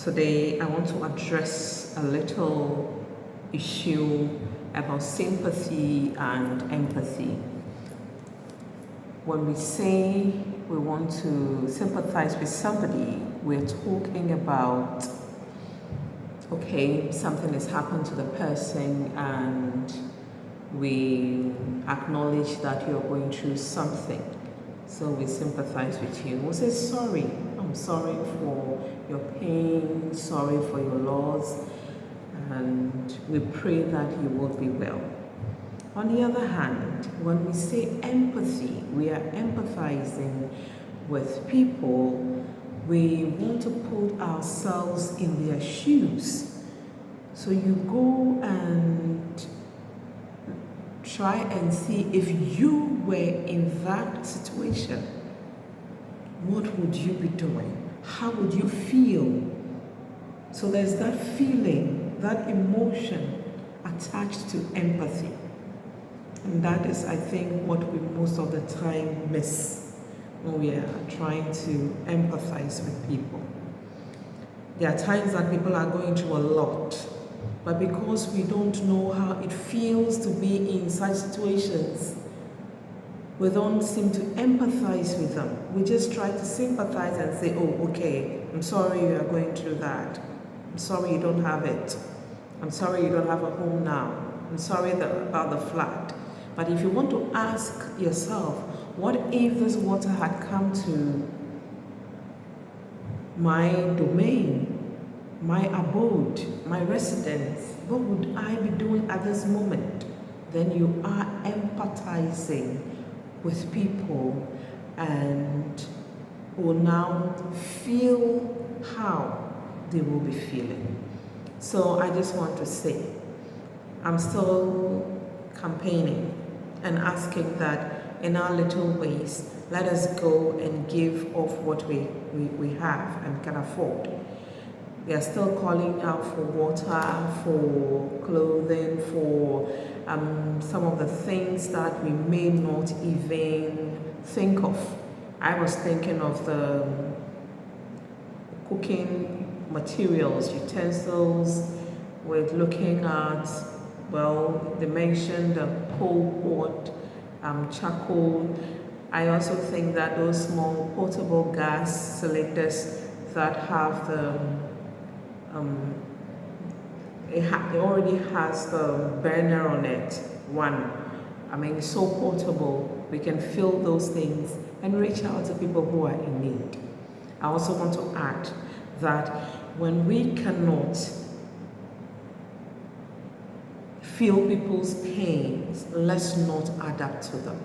Today, I want to address a little issue about sympathy and empathy. When we say we want to sympathize with somebody, we're talking about, okay, something has happened to the person and we acknowledge that you're going through something. So we sympathize with you. We say, sorry, I'm sorry for your pain, sorry for your loss, and we pray that you will be well. On the other hand, when we say empathy, we are empathizing with people. We want to put ourselves in their shoes. So you go and try and see if you were in that situation, what would you be doing? How would you feel? So there's that feeling, that emotion attached to empathy. And that is, I think, what we most of the time miss when we are trying to empathize with people. There are times that people are going through a lot, but because we don't know how it feels to be in such situations, we don't seem to empathize with them. We just try to sympathize and say, oh, okay, I'm sorry you are going through that. I'm sorry you don't have it. I'm sorry you don't have a home now. I'm sorry about the flood. But if you want to ask yourself, what if this water had come to my domain, my abode, my residence, what would I be doing at this moment? Then you are empathizing with people and will now feel how they will be feeling. So I just want to say, I'm still campaigning and asking that in our little ways, let us go and give of what we have and can afford. We are still calling out for water, for clothing, for some of the things that we may not even think of. I was thinking of the cooking materials, utensils, with looking at, well, they mentioned the coal pot, charcoal. I also think that those small portable gas cylinders that have the it already has the burner on it. One, I mean, it's so portable. We can fill those things and reach out to people who are in need. I also want to add that when we cannot feel people's pains, let's not adapt to them.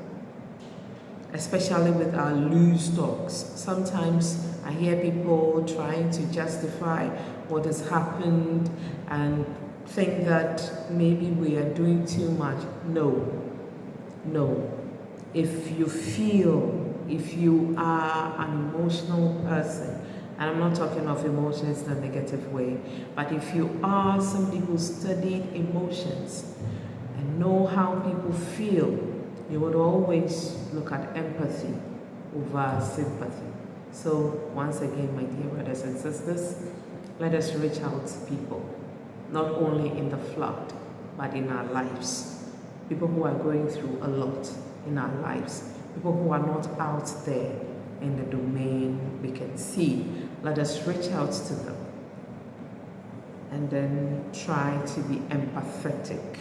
Especially with our loose talks. Sometimes I hear people trying to justify what has happened and think that maybe we are doing too much. No. If you feel, if you are an emotional person, and I'm not talking of emotions in a negative way, but if you are somebody who studied emotions and know how people feel, you would always look at empathy over sympathy. So once again, my dear brothers and sisters, let us reach out to people, not only in the flood, but in our lives. People who are going through a lot in our lives. People who are not out there in the domain we can see. Let us reach out to them and then try to be empathetic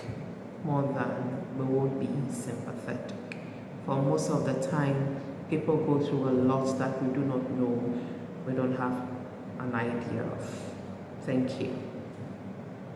more than we would be sympathetic. For most of the time, people go through a lot that we do not know, we don't have an idea of. Thank you.